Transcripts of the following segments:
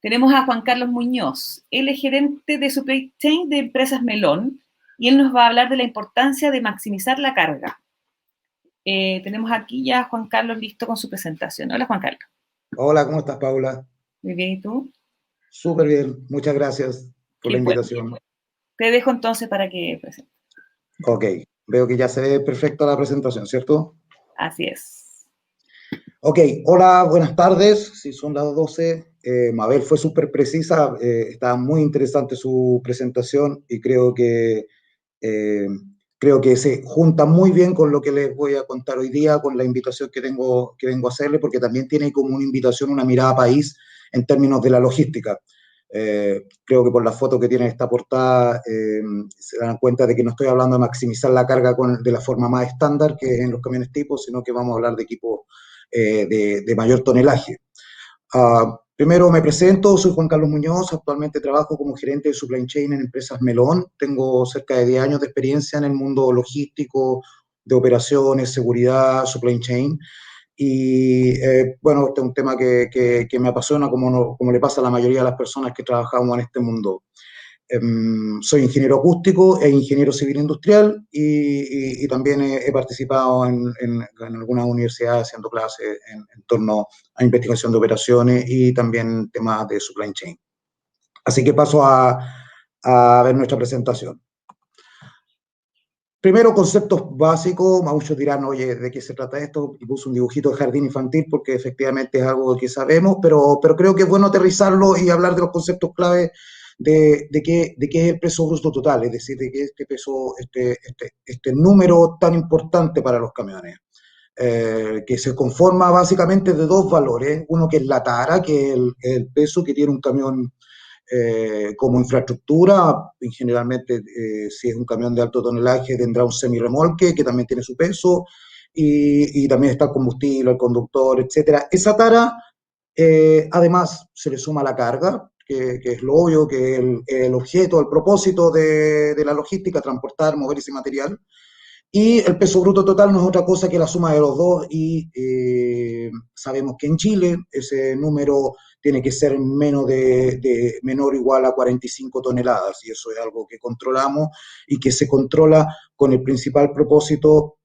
Tenemos a Juan Carlos Muñoz. Él es gerente de Supply Chain de Empresas Melón y él nos va a hablar de la importancia de maximizar la carga. Tenemos aquí ya a Juan Carlos listo con su presentación. Hola, Juan Carlos. Hola, ¿cómo estás, Paula? Muy bien, ¿y tú? Súper bien, muchas gracias por Qué la bueno. invitación. Te dejo entonces para que presentes. Ok, veo que ya se ve perfecta la presentación, ¿cierto? Así es. Ok, hola, buenas tardes, si son las 12. Mabel fue súper precisa, estaba muy interesante su presentación y eh, creo que se junta muy bien con lo que les voy a contar hoy día, con la invitación que vengo a hacerle, porque también tiene como una invitación, una mirada país en términos de la logística. Creo que por la foto que tiene esta portada se dan cuenta de que no estoy hablando de maximizar la carga de la forma más estándar que es en los camiones tipo, sino que vamos a hablar de equipos de mayor tonelaje. Primero me presento, soy Juan Carlos Muñoz, actualmente trabajo como gerente de supply chain en Empresas Melón, tengo cerca de 10 años de experiencia en el mundo logístico, de operaciones, seguridad, supply chain, y bueno, este es un tema que me apasiona como, como le pasa a la mayoría de las personas que trabajamos en este mundo. Soy ingeniero acústico e ingeniero civil industrial y también he participado en algunas universidades haciendo clases en torno a investigación de operaciones y también temas de supply chain. Así que paso a ver nuestra presentación. Primero, conceptos básicos. Muchos dirán, oye, ¿de qué se trata esto? Y puse un dibujito de jardín infantil porque efectivamente es algo que sabemos, pero creo que es bueno aterrizarlo y hablar de los conceptos clave de qué es el peso bruto total, es decir, de qué este peso, este número tan importante para los camiones, que se conforma básicamente de dos valores. Uno que es la tara, que es el peso que tiene un camión como infraestructura, y generalmente si es un camión de alto tonelaje tendrá un semirremolque que también tiene su peso y también está el combustible, el conductor, etcétera. Esa tara, además, se le suma la carga, que es lo obvio, que es el objeto, el propósito de la logística, transportar, mover ese material. Y el peso bruto total no es otra cosa que la suma de los dos y sabemos que en Chile ese número tiene que ser menor o igual a 45 toneladas y eso es algo que controlamos y que se controla con el principal propósito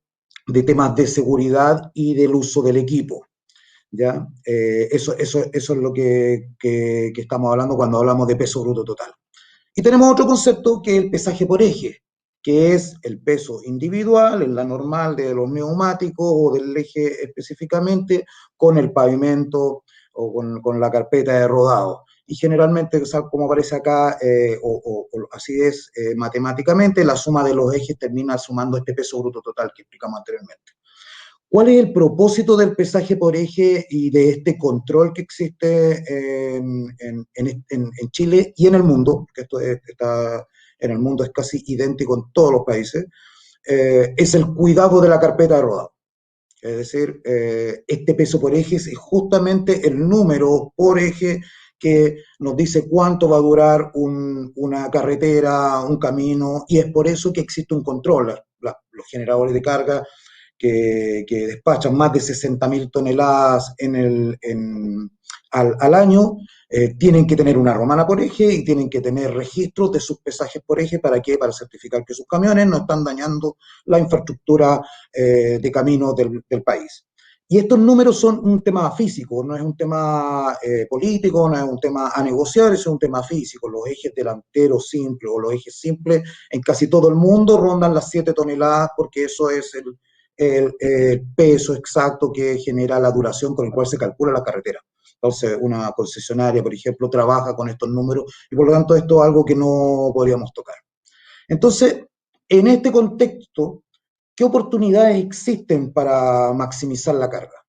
de temas de seguridad y del uso del equipo. ¿Ya? Eso es lo que estamos hablando cuando hablamos de peso bruto total. Y tenemos otro concepto que es el pesaje por eje, que es el peso individual, en la normal de los neumáticos o del eje específicamente, con el pavimento o con la carpeta de rodado. Y generalmente, como aparece acá, o así es matemáticamente, la suma de los ejes termina sumando este peso bruto total que explicamos anteriormente. ¿Cuál es el propósito del pesaje por eje y de este control que existe en Chile y en el mundo? Que está en el mundo es casi idéntico en todos los países. Es el cuidado de la carpeta de rodado. Es decir, este peso por eje es justamente el número por eje que nos dice cuánto va a durar una carretera, un camino, y es por eso que existe un control. Los generadores de carga que despachan más de 60.000 toneladas al año, tienen que tener una romana por eje y tienen que tener registros de sus pesajes por eje. ¿Para qué? Para certificar que sus camiones no están dañando la infraestructura de caminos del país. Y estos números son un tema físico, no es un tema político, no es un tema a negociar, es un tema físico. Los ejes delanteros simples o los ejes simples en casi todo el mundo rondan las 7 toneladas porque eso es el peso exacto que genera la duración con el cual se calcula la carretera. Entonces, una concesionaria, por ejemplo, trabaja con estos números y por lo tanto esto es algo que no podríamos tocar. Entonces, en este contexto, ¿qué oportunidades existen para maximizar la carga?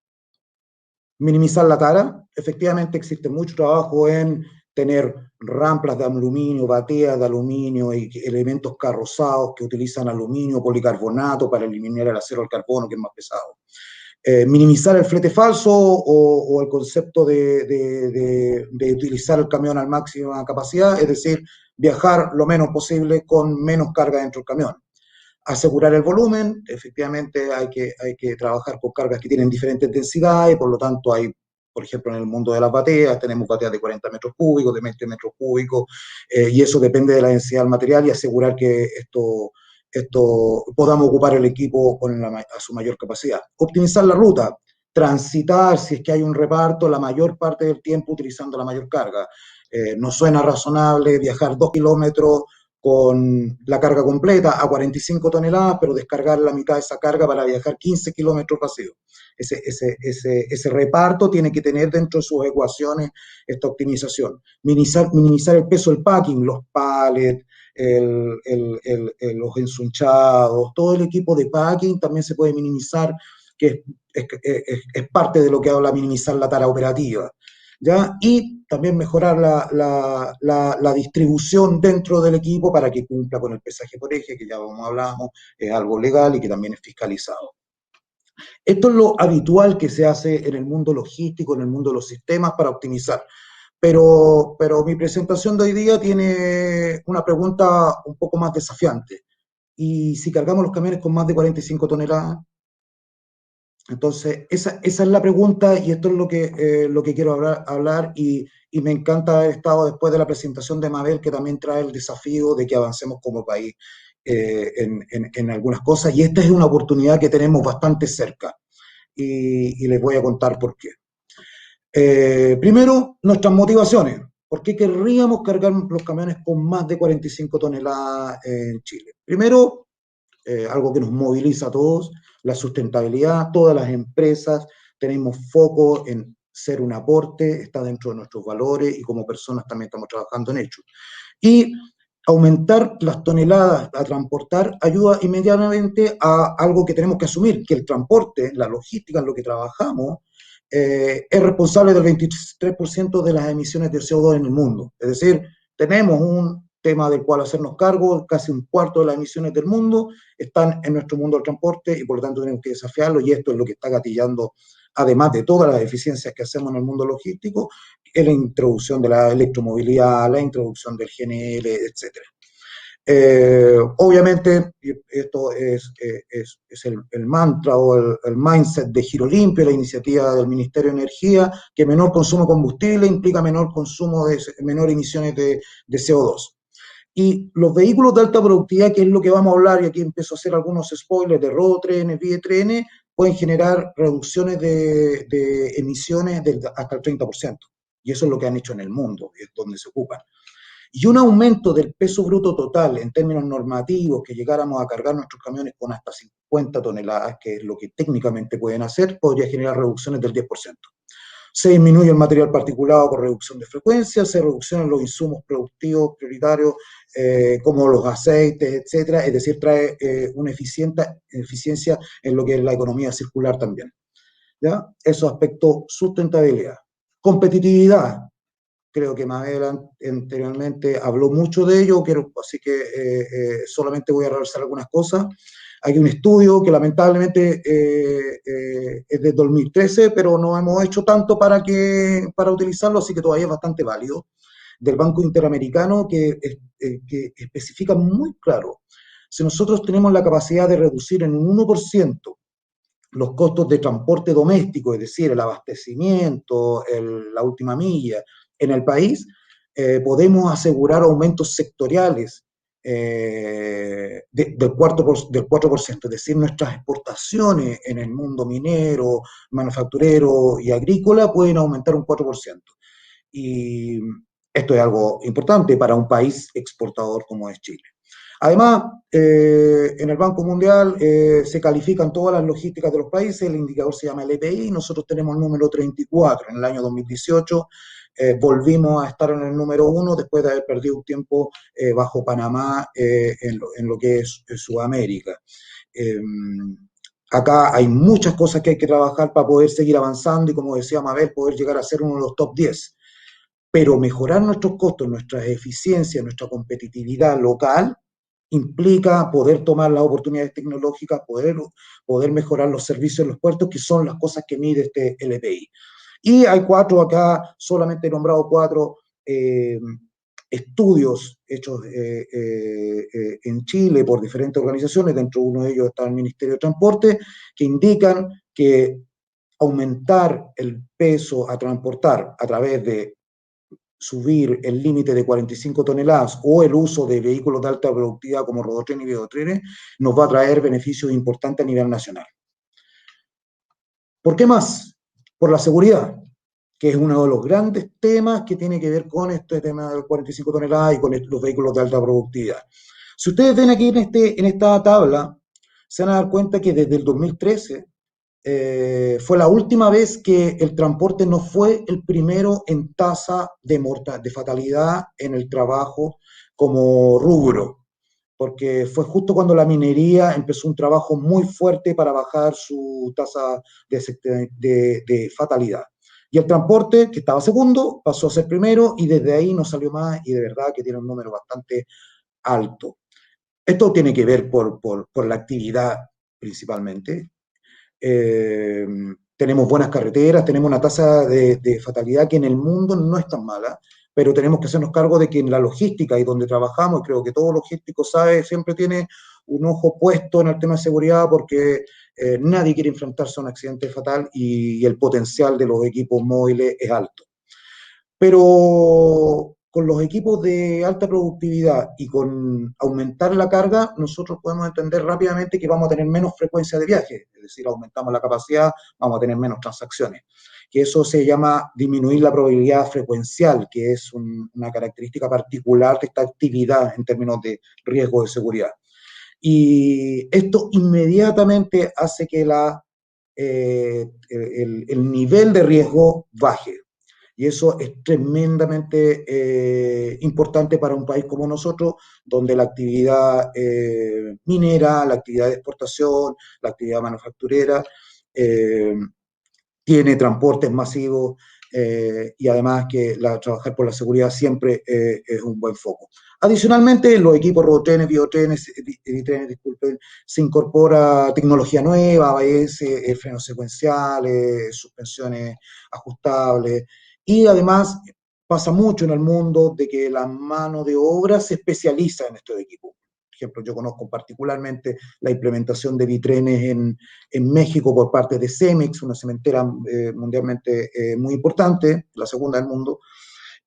Minimizar la tara. Efectivamente existe mucho trabajo en tener ramplas de aluminio, bateas de aluminio y elementos carrozados que utilizan aluminio, policarbonato para eliminar el acero al carbono, que es más pesado. Minimizar el flete falso o el concepto de utilizar el camión al máxima capacidad, es decir, viajar lo menos posible con menos carga dentro del camión. Asegurar el volumen, efectivamente hay que trabajar con cargas que tienen diferentes densidades, por lo tanto hay por ejemplo, en el mundo de las bateas, tenemos bateas de 40 metros cúbicos, de 20 metros cúbicos, y eso depende de la densidad del material y asegurar que esto podamos ocupar el equipo a su mayor capacidad. Optimizar la ruta, transitar, si es que hay un reparto, la mayor parte del tiempo utilizando la mayor carga. No suena razonable viajar 2 kilómetros con la carga completa a 45 toneladas, pero descargar la mitad de esa carga para viajar 15 kilómetros vacíos. Ese reparto tiene que tener dentro de sus ecuaciones esta optimización. Minimizar el peso del packing, los pallets, los ensunchados, todo el equipo de packing también se puede minimizar, que es parte de lo que habla minimizar la tara operativa. ¿Ya? Y también mejorar la distribución dentro del equipo para que cumpla con el pesaje por eje, que ya como hablamos, es algo legal y que también es fiscalizado. Esto es lo habitual que se hace en el mundo logístico, en el mundo de los sistemas para optimizar. Pero mi presentación de hoy día tiene una pregunta un poco más desafiante. ¿Y si cargamos los camiones con más de 45 toneladas? Entonces, esa es la pregunta y esto es lo que quiero hablar y me encanta haber estado después de la presentación de Mabel, que también trae el desafío de que avancemos como país en algunas cosas y esta es una oportunidad que tenemos bastante cerca y les voy a contar por qué. Primero, nuestras motivaciones. ¿Por qué querríamos cargar los camiones con más de 45 toneladas en Chile? Primero, algo que nos moviliza a todos, la sustentabilidad, todas las empresas tenemos foco en ser un aporte, está dentro de nuestros valores y como personas también estamos trabajando en ello. Y aumentar las toneladas a transportar ayuda inmediatamente a algo que tenemos que asumir, que el transporte, la logística en lo que trabajamos, es responsable del 23% de las emisiones de CO2 en el mundo. Es decir, tenemos un tema del cual hacernos cargo, casi un cuarto de las emisiones del mundo están en nuestro mundo del transporte y por lo tanto tenemos que desafiarlo y esto es lo que está gatillando, además de todas las eficiencias que hacemos en el mundo logístico, la introducción de la electromovilidad, la introducción del GNL, etc. Obviamente, esto es el mantra o el mindset de Giro Limpio, la iniciativa del Ministerio de Energía, que menor consumo de combustible implica menor consumo menor emisiones de CO2. Y los vehículos de alta productividad, que es lo que vamos a hablar, y aquí empiezo a hacer algunos spoilers de ROTREN, VIE-TRN, pueden generar reducciones de emisiones hasta el 30%. Y eso es lo que han hecho en el mundo, es donde se ocupan. Y un aumento del peso bruto total en términos normativos, que llegáramos a cargar nuestros camiones con hasta 50 toneladas, que es lo que técnicamente pueden hacer, podría generar reducciones del 10%. Se disminuye el material particulado con reducción de frecuencia, se reduccionan los insumos productivos prioritarios como los aceites, etcétera, es decir, trae una eficiencia en lo que es la economía circular también. ¿Ya? Esos aspectos, sustentabilidad. Competitividad, creo que Mabel anteriormente habló mucho de ello, así que solamente voy a revisar algunas cosas. Hay un estudio que lamentablemente es de 2013, pero no hemos hecho tanto para utilizarlo, así que todavía es bastante válido, del Banco Interamericano, que especifica muy claro, si nosotros tenemos la capacidad de reducir en un 1% los costos de transporte doméstico, es decir, el abastecimiento, la última milla en el país, podemos asegurar aumentos sectoriales del 4%, es decir, nuestras exportaciones en el mundo minero, manufacturero y agrícola pueden aumentar un 4%. Y esto es algo importante para un país exportador como es Chile. Además, en el Banco Mundial se califican todas las logísticas de los países, el indicador se llama el EPI, nosotros tenemos el número 34 en el año 2018, volvimos a estar en el número 1 después de haber perdido un tiempo bajo Panamá en lo que es Sudamérica. Acá hay muchas cosas que hay que trabajar para poder seguir avanzando y, como decía Mabel, poder llegar a ser uno de los top 10. Pero mejorar nuestros costos, nuestras eficiencias, nuestra competitividad local implica poder tomar las oportunidades tecnológicas, poder mejorar los servicios en los puertos, que son las cosas que mide este LPI. Y hay 4 acá, solamente he nombrado 4 estudios hechos en Chile por diferentes organizaciones, dentro de uno de ellos está el Ministerio de Transporte, que indican que aumentar el peso a transportar a través de subir el límite de 45 toneladas o el uso de vehículos de alta productividad como rodotrenes y videotrenes, nos va a traer beneficios importantes a nivel nacional. ¿Por qué más? Por la seguridad, que es uno de los grandes temas que tiene que ver con este tema de 45 toneladas y con los vehículos de alta productividad. Si ustedes ven aquí en esta tabla, se van a dar cuenta que desde el 2013 fue la última vez que el transporte no fue el primero en tasa de fatalidad en el trabajo como rubro, porque fue justo cuando la minería empezó un trabajo muy fuerte para bajar su tasa de fatalidad. Y el transporte, que estaba segundo, pasó a ser primero y desde ahí no salió más y de verdad que tiene un número bastante alto. Esto tiene que ver por la actividad principalmente. Eh, Tenemos buenas carreteras, tenemos una tasa de fatalidad que en el mundo no es tan mala, pero tenemos que hacernos cargo de que en la logística y donde trabajamos, creo que todo logístico sabe, siempre tiene un ojo puesto en el tema de seguridad porque nadie quiere enfrentarse a un accidente fatal y el potencial de los equipos móviles es alto. Pero con los equipos de alta productividad y con aumentar la carga, nosotros podemos entender rápidamente que vamos a tener menos frecuencia de viaje, es decir, aumentamos la capacidad, vamos a tener menos transacciones. Que eso se llama disminuir la probabilidad frecuencial, que es una característica particular de esta actividad en términos de riesgo de seguridad. Y esto inmediatamente hace que el nivel de riesgo baje. Y eso es tremendamente importante para un país como nosotros, donde la actividad minera, la actividad de exportación, la actividad manufacturera, eh, tiene transportes masivos y además que trabajar por la seguridad siempre es un buen foco. Adicionalmente, los equipos rodotrenes, biotrenes, ditrenes, disculpen, se incorpora tecnología nueva, ABS, frenos secuenciales, suspensiones ajustables y además pasa mucho en el mundo de que la mano de obra se especializa en estos equipos. Por ejemplo, yo conozco particularmente la implementación de bitrenes en México por parte de Cemex, una cementera mundialmente muy importante, la segunda del mundo,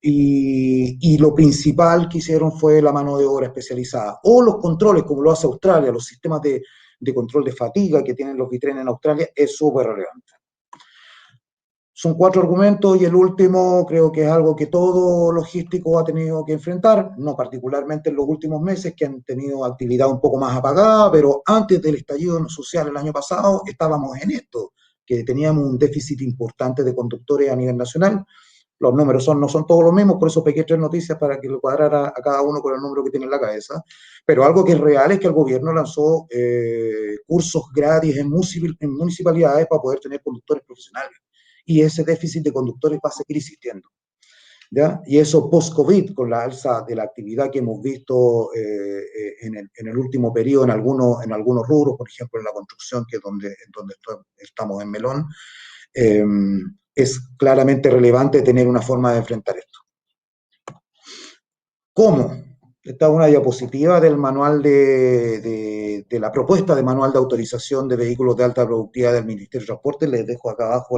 y lo principal que hicieron fue la mano de obra especializada, o los controles, como lo hace Australia, los sistemas de control de fatiga que tienen los bitrenes en Australia, es súper relevante. Son 4 argumentos y el último creo que es algo que todo logístico ha tenido que enfrentar, no particularmente en los últimos meses que han tenido actividad un poco más apagada, pero antes del estallido social el año pasado estábamos en esto, que teníamos un déficit importante de conductores a nivel nacional. Los números no son todos los mismos, por eso pegué 3 noticias para que lo cuadrara a cada uno con el número que tiene en la cabeza. Pero algo que es real es que el gobierno lanzó cursos gratis en municipalidades para poder tener conductores profesionales y ese déficit de conductores va a seguir existiendo. ¿Ya? Y eso post-COVID, con la alza de la actividad que hemos visto en el último periodo en algunos rubros, por ejemplo en la construcción, que es donde estamos en Melón, es claramente relevante tener una forma de enfrentar esto. ¿Cómo? Esta es una diapositiva del manual de la propuesta de manual de autorización de vehículos de alta productividad del Ministerio de Transporte. Les dejo acá abajo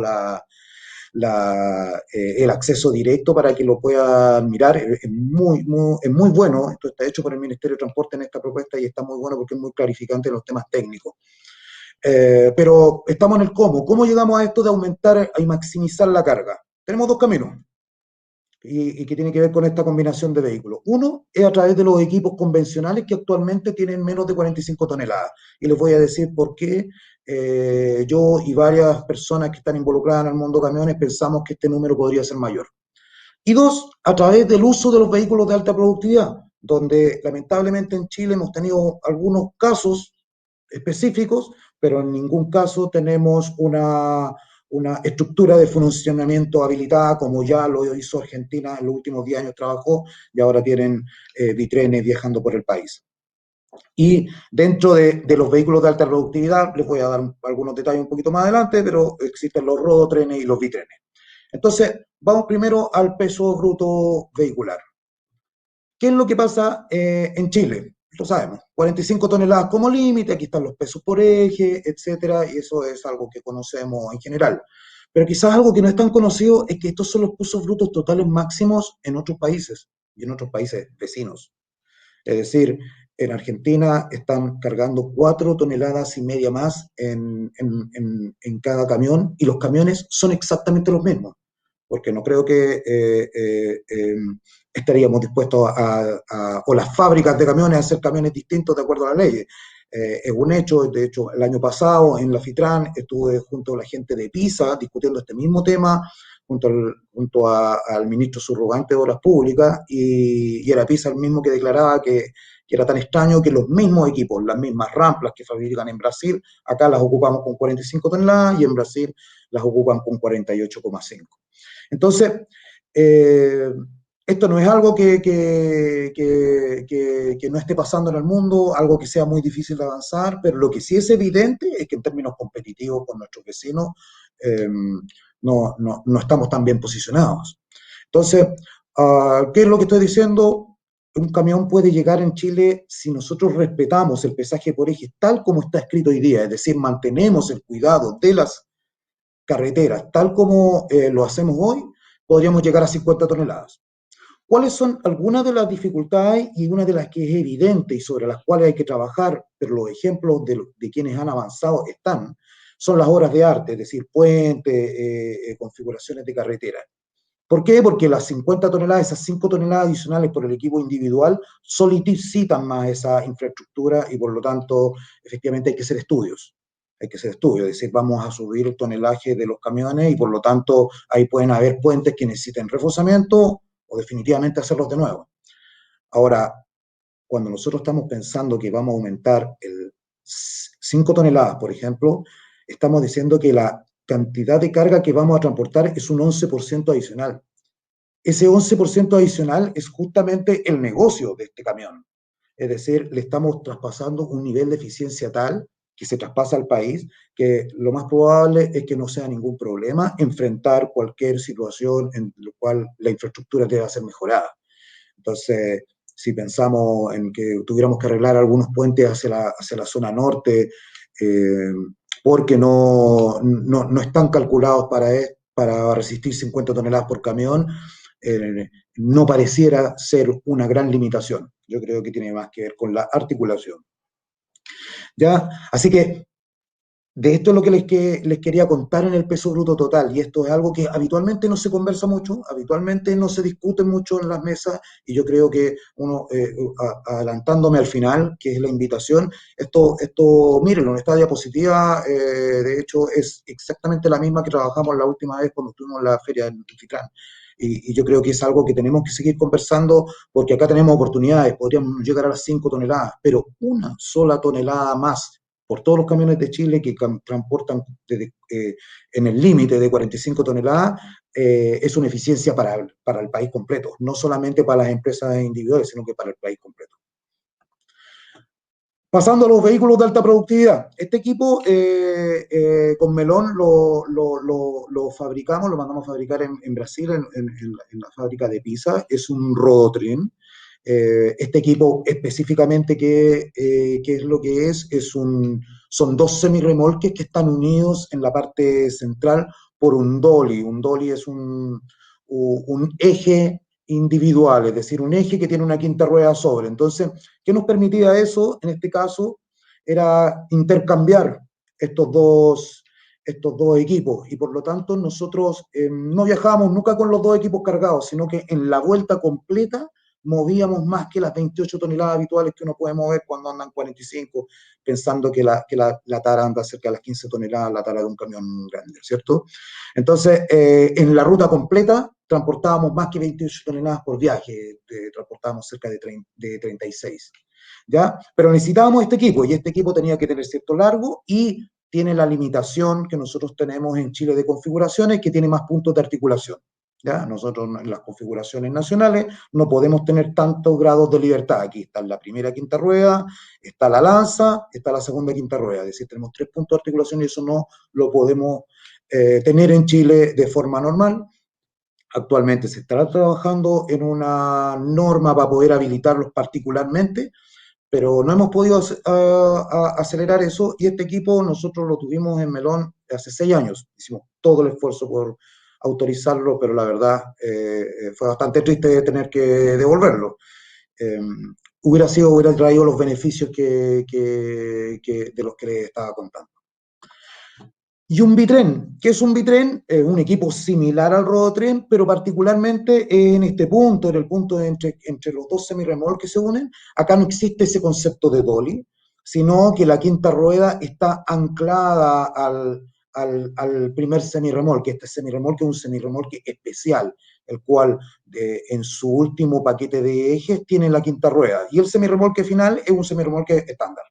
el acceso directo para que lo puedan mirar. Es muy bueno. Esto está hecho por el Ministerio de Transporte en esta propuesta y está muy bueno porque es muy clarificante en los temas técnicos. Pero estamos en el cómo. ¿Cómo llegamos a esto de aumentar y maximizar la carga? Tenemos 2 caminos y que tiene que ver con esta combinación de vehículos. Uno es a través de los equipos convencionales que actualmente tienen menos de 45 toneladas. Y les voy a decir por qué yo y varias personas que están involucradas en el mundo camiones pensamos que este número podría ser mayor. Y 2, a través del uso de los vehículos de alta productividad, donde lamentablemente en Chile hemos tenido algunos casos específicos, pero en ningún caso tenemos una estructura de funcionamiento habilitada como ya lo hizo Argentina en los últimos 10 años trabajó y ahora tienen bitrenes viajando por el país. Y dentro de los vehículos de alta productividad, les voy a dar algunos detalles un poquito más adelante, pero existen los rodotrenes y los bitrenes. Entonces, vamos primero al peso bruto vehicular. ¿Qué es lo que pasa en Chile? lo sabemos, 45 toneladas como límite, aquí están los pesos por eje, etcétera, y eso es algo que conocemos en general. Pero quizás algo que no es tan conocido es que estos son los pesos brutos totales máximos en otros países y en otros países vecinos. Es decir, en Argentina están cargando 4,5 toneladas más en cada camión y los camiones son exactamente los mismos, porque no creo que estaríamos dispuestos o las fábricas de camiones a hacer camiones distintos de acuerdo a las leyes. Es un hecho, de hecho, el año pasado en la FITRAN estuve junto a la gente de PISA discutiendo este mismo tema, junto al ministro subrogante de Obras Públicas, y era PISA el mismo que declaraba que era tan extraño que los mismos equipos, las mismas ramplas que fabrican en Brasil, acá las ocupamos con 45 toneladas y en Brasil las ocupan con 48,5. Entonces, eh, esto no es algo que no esté pasando en el mundo, algo que sea muy difícil de avanzar, pero lo que sí es evidente es que en términos competitivos con nuestros vecinos eh, no estamos tan bien posicionados. Entonces, ¿qué es lo que estoy diciendo? Un camión puede llegar en Chile si nosotros respetamos el pesaje por eje tal como está escrito hoy día, es decir, mantenemos el cuidado de las carreteras tal como lo hacemos hoy, podríamos llegar a 50 toneladas. ¿Cuáles son algunas de las dificultades y una de las que es evidente y sobre las cuales hay que trabajar, pero los ejemplos de quienes han avanzado están, son las obras de arte, es decir, puentes, configuraciones de carretera? ¿Por qué? Porque las 50 toneladas, esas 5 toneladas adicionales por el equipo individual, solicitan más esa infraestructura y por lo tanto, efectivamente, hay que hacer estudios. Hay que hacer estudios, es decir, vamos a subir el tonelaje de los camiones y por lo tanto ahí pueden haber puentes que necesiten reforzamiento o definitivamente hacerlos de nuevo. Ahora, cuando nosotros estamos pensando que vamos a aumentar el 5 toneladas, por ejemplo, estamos diciendo que la cantidad de carga que vamos a transportar es un 11% adicional. Ese 11% adicional es justamente el negocio de este camión. Es decir, le estamos traspasando un nivel de eficiencia tal que se traspasa al país, que lo más probable es que no sea ningún problema enfrentar cualquier situación en la cual la infraestructura deba ser mejorada. Entonces, si pensamos en que tuviéramos que arreglar algunos puentes hacia la zona norte, eh, porque no están calculados para resistir 50 toneladas por camión, no pareciera ser una gran limitación. Yo creo que tiene más que ver con la articulación. ¿Ya? Así que de esto es lo que les quería contar en el peso bruto total, y esto es algo que habitualmente no se conversa mucho, habitualmente no se discute mucho en las mesas, y yo creo que adelantándome al final, que es la invitación, mírenlo, esta diapositiva, de hecho, es exactamente la misma que trabajamos la última vez cuando estuvimos en la feria del Nutritrán. Y yo creo que es algo que tenemos que seguir conversando porque acá tenemos oportunidades, podríamos llegar a las 5 toneladas, pero una sola tonelada más por todos los camiones de Chile que transportan en el límite de 45 toneladas, es una eficiencia para el país completo, no solamente para las empresas individuales, sino que para el país completo. Pasando a los vehículos de alta productividad. Este equipo con Melón lo fabricamos, lo mandamos a fabricar en Brasil, en la fábrica de Pisa. Es un Rodotrin. Este equipo específicamente, ¿qué es lo que es? Son dos semirremolques que están unidos en la parte central por un dolly. Un dolly es un eje individual, es decir, un eje que tiene una quinta rueda sobre. Entonces, ¿qué nos permitía eso? En este caso, era intercambiar estos dos equipos y por lo tanto nosotros no viajábamos nunca con los dos equipos cargados, sino que en la vuelta completa movíamos más que las 28 toneladas habituales que uno puede mover cuando andan 45, pensando que la tara anda cerca de las 15 toneladas, la tara de un camión grande, ¿cierto? Entonces, en la ruta completa transportábamos más que 28 toneladas por viaje, transportábamos cerca de 36, ¿ya? Pero necesitábamos este equipo y este equipo tenía que tener cierto largo y tiene la limitación que nosotros tenemos en Chile de configuraciones, que tiene más puntos de articulación. ¿Ya? Nosotros en las configuraciones nacionales no podemos tener tantos grados de libertad. Aquí está la primera quinta rueda, está la lanza, está la segunda quinta rueda. Es decir, tenemos 3 puntos de articulación y eso no lo podemos tener en Chile de forma normal. Actualmente se está trabajando en una norma para poder habilitarlos particularmente, pero no hemos podido acelerar eso, y este equipo nosotros lo tuvimos en Melón hace 6 años, hicimos todo el esfuerzo por autorizarlo, pero la verdad fue bastante triste tener que devolverlo. Eh, hubiera traído los beneficios de los que les estaba contando. Y un bitren, ¿qué es un bitren? Un equipo similar al rodotren, pero particularmente en este punto, en el punto entre los dos semirremolques que se unen, acá no existe ese concepto de dolly, sino que la quinta rueda está anclada al primer semirremolque. Este semirremolque es un semirremolque especial, el cual en su último paquete de ejes tiene la quinta rueda, y el semirremolque final es un semirremolque estándar.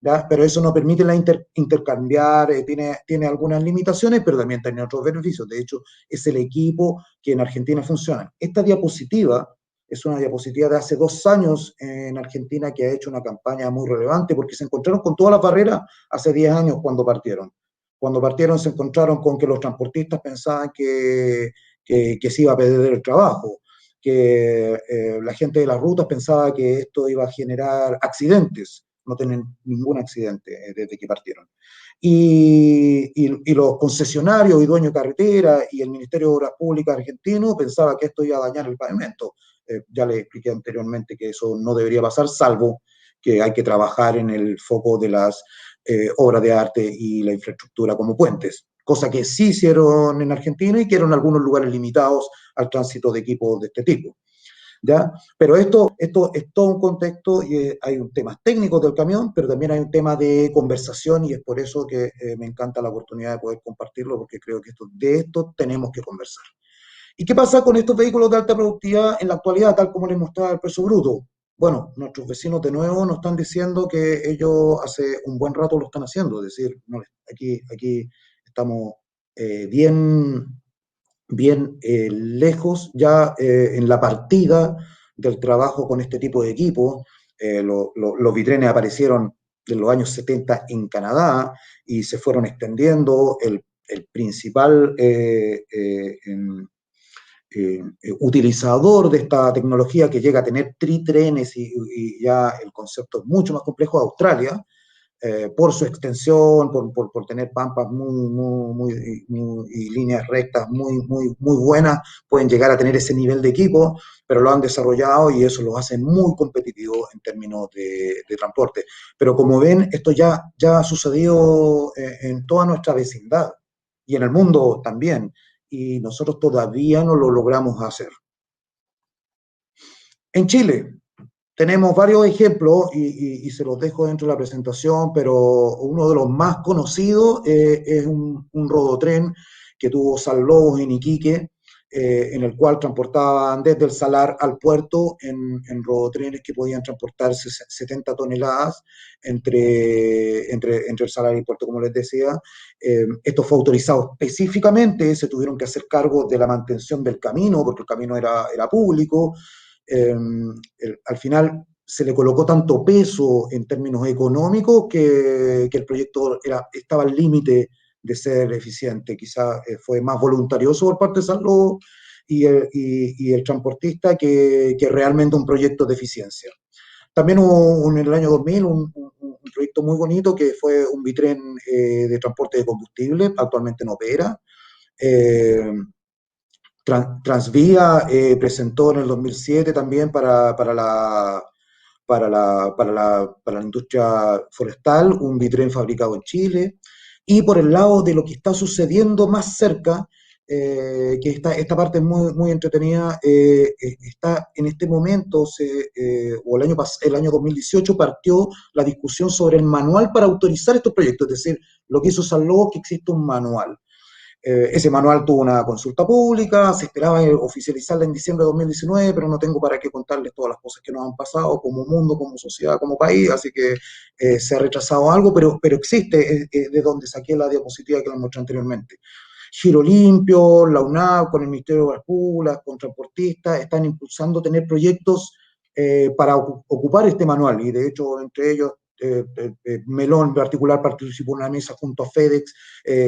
¿Ya? Pero eso no permite intercambiar, tiene algunas limitaciones, pero también tiene otros beneficios. De hecho, es el equipo que en Argentina funciona. Esta diapositiva es una diapositiva de hace 2 años en Argentina, que ha hecho una campaña muy relevante porque se encontraron con todas las barreras hace 10 años cuando partieron. Cuando partieron se encontraron con que los transportistas pensaban que se iba a perder el trabajo, que la gente de las rutas pensaba que esto iba a generar accidentes. No tienen ningún accidente desde que partieron. Y los concesionarios y dueños de carretera y el Ministerio de Obras Públicas argentino pensaba que esto iba a dañar el pavimento. Ya les expliqué anteriormente que eso no debería pasar, salvo que hay que trabajar en el foco de las obras de arte y la infraestructura como puentes, cosa que sí hicieron en Argentina y que eran algunos lugares limitados al tránsito de equipos de este tipo. ¿Ya? Pero esto es todo un contexto, y hay un tema técnico del camión, pero también hay un tema de conversación, y es por eso que me encanta la oportunidad de poder compartirlo, porque creo que de esto tenemos que conversar. ¿Y qué pasa con estos vehículos de alta productividad en la actualidad, tal como les mostraba el precio bruto? Bueno, nuestros vecinos de nuevo nos están diciendo que ellos hace un buen rato lo están haciendo, es decir, no, aquí estamos bien lejos ya en la partida del trabajo con este tipo de equipos. Los bitrenes aparecieron en los años 70 en Canadá y se fueron extendiendo. El principal utilizador de esta tecnología, que llega a tener tritrenes y ya el concepto es mucho más complejo, de Australia, por su extensión, por tener pampas y líneas rectas muy buenas, pueden llegar a tener ese nivel de equipo, pero lo han desarrollado y eso los hace muy competitivos en términos de transporte. Pero como ven, esto ya ha sucedido en toda nuestra vecindad y en el mundo también, y nosotros todavía no lo logramos hacer. En Chile, tenemos varios ejemplos y se los dejo dentro de la presentación, pero uno de los más conocidos es un rodotren que tuvo San Lobos en Iquique, en el cual transportaban desde el Salar al puerto en rodotrenes que podían transportar 70 toneladas entre el Salar y el puerto, como les decía. Esto fue autorizado específicamente, se tuvieron que hacer cargo de la mantención del camino, porque el camino era público. Al final se le colocó tanto peso en términos económicos que el proyecto estaba al límite de ser eficiente. Quizá fue más voluntarioso por parte de Sanlo y el transportista que realmente un proyecto de eficiencia. También hubo en el año 2000 un proyecto muy bonito que fue un bitren de transporte de combustible, actualmente no opera. Transvía presentó en el 2007 también para la industria forestal un bitren fabricado en Chile. Y por el lado de lo que está sucediendo más cerca, que esta parte es muy entretenida, está en este momento, o el año 2018, partió la discusión sobre el manual para autorizar estos proyectos, es decir, lo que hizo Sanlo, que existe un manual. Ese manual tuvo una consulta pública, se esperaba oficializarla en diciembre de 2019, pero no tengo para qué contarles todas las cosas que nos han pasado como mundo, como sociedad, como país, así que se ha retrasado algo, pero existe, de donde saqué la diapositiva que les mostré anteriormente. Giro Limpio, la UNAV, con el Ministerio de Obras Públicas, con transportistas, están impulsando tener proyectos para ocupar este manual, y de hecho entre ellos Melón en particular participó en una mesa junto a FedEx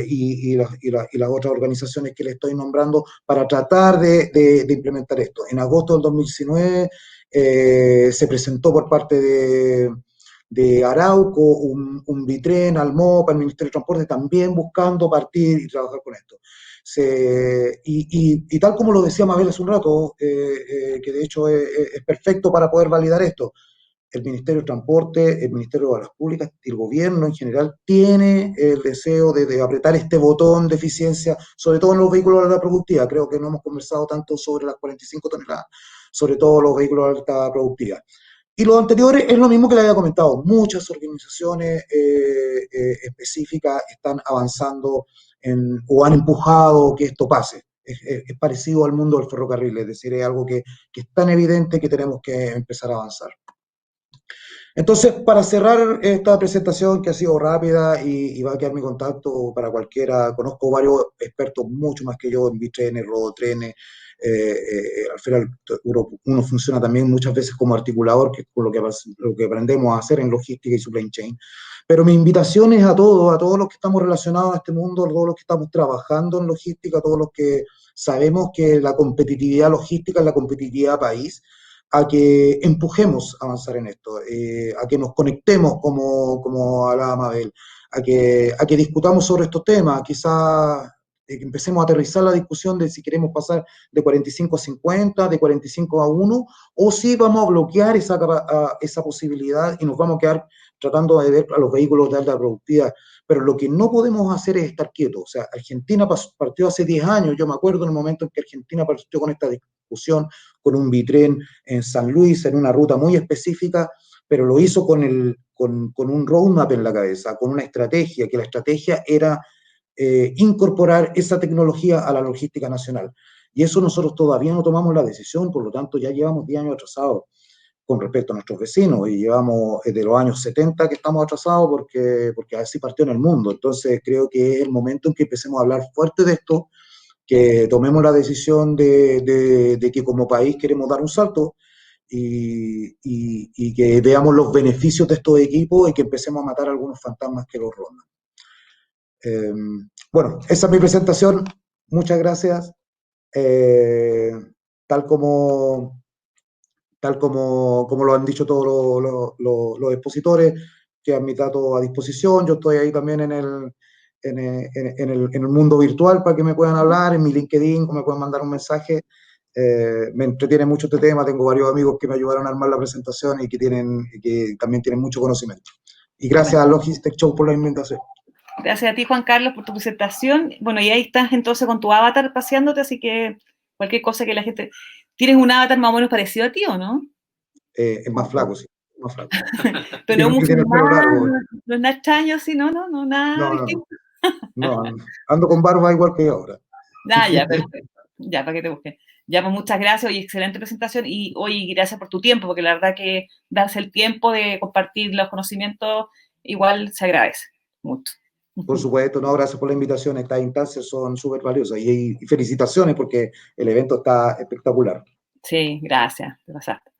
y las otras organizaciones que le estoy nombrando para tratar de implementar esto. En agosto del 2019 se presentó por parte de Arauco un Bitren al MOP, al Ministerio de Transporte, también buscando partir y trabajar con esto. Y tal como lo decía Mabel hace un rato, que de hecho es perfecto para poder validar esto, el Ministerio de Transporte, el Ministerio de Obras Públicas, el gobierno en general tiene el deseo de apretar este botón de eficiencia, sobre todo en los vehículos de alta productividad. Creo que no hemos conversado tanto sobre las 45 toneladas, sobre todo los vehículos de alta productividad. Y lo anterior es lo mismo que le había comentado. Muchas organizaciones específicas están avanzando o han empujado que esto pase. Es parecido al mundo del ferrocarril, es decir, es algo que es tan evidente que tenemos que empezar a avanzar. Entonces, para cerrar esta presentación que ha sido rápida y va a quedar mi contacto para cualquiera, conozco varios expertos mucho más que yo en bitrenes, rodotrenes, al final uno funciona también muchas veces como articulador, que es lo que aprendemos a hacer en logística y supply chain. Pero mi invitación es a todos los que estamos relacionados a este mundo, a todos los que estamos trabajando en logística, a todos los que sabemos que la competitividad logística es la competitividad país, a que empujemos a avanzar en esto, a que nos conectemos, como hablaba Mabel, a que discutamos sobre estos temas, quizás que empecemos a aterrizar la discusión de si queremos pasar de 45 a 50, de 45 a 1, o si vamos a bloquear esa posibilidad y nos vamos a quedar tratando de ver a los vehículos de alta productividad. Pero lo que no podemos hacer es estar quietos. O sea, Argentina partió hace 10 años, yo me acuerdo en el momento en que Argentina partió con esta discusión, con un Bitren en San Luis, en una ruta muy específica, pero lo hizo con un roadmap en la cabeza, con una estrategia, que la estrategia era incorporar esa tecnología a la logística nacional. Y eso nosotros todavía no tomamos la decisión, por lo tanto ya llevamos 10 años atrasados con respecto a nuestros vecinos, y llevamos de los años 70 que estamos atrasados porque así partió en el mundo. Entonces creo que es el momento en que empecemos a hablar fuerte de esto, que tomemos la decisión de que como país queremos dar un salto y que veamos los beneficios de estos equipos y que empecemos a matar a algunos fantasmas que los rondan. Bueno, esa es mi presentación. Muchas gracias. Eh, tal como lo han dicho todos los expositores, quedan mis datos a disposición. Yo estoy ahí también en el mundo virtual para que me puedan hablar, en mi LinkedIn, o me puedan mandar un mensaje. Me entretiene mucho este tema, tengo varios amigos que me ayudaron a armar la presentación y que también tienen mucho conocimiento. Y gracias a Logistech Show por la invitación. Gracias a ti, Juan Carlos, por tu presentación. Bueno, y ahí estás entonces con tu avatar paseándote, así que cualquier cosa que la gente... ¿Tienes un avatar más o menos parecido a ti o no? Es más flaco, sí. Más flaco. Pero no musulmán, no es nada extraño, sí, no, nada distinto. No, ando con barba igual que ahora. Ya, perfecto. Ya, para que te busquen. Ya, pues muchas gracias y excelente presentación. Y hoy gracias por tu tiempo, porque la verdad que darse el tiempo de compartir los conocimientos igual se agradece mucho. Por supuesto, no, gracias por la invitación. Estas instancias son súper valiosas y felicitaciones porque el evento está espectacular. Sí, gracias. Te pasaste.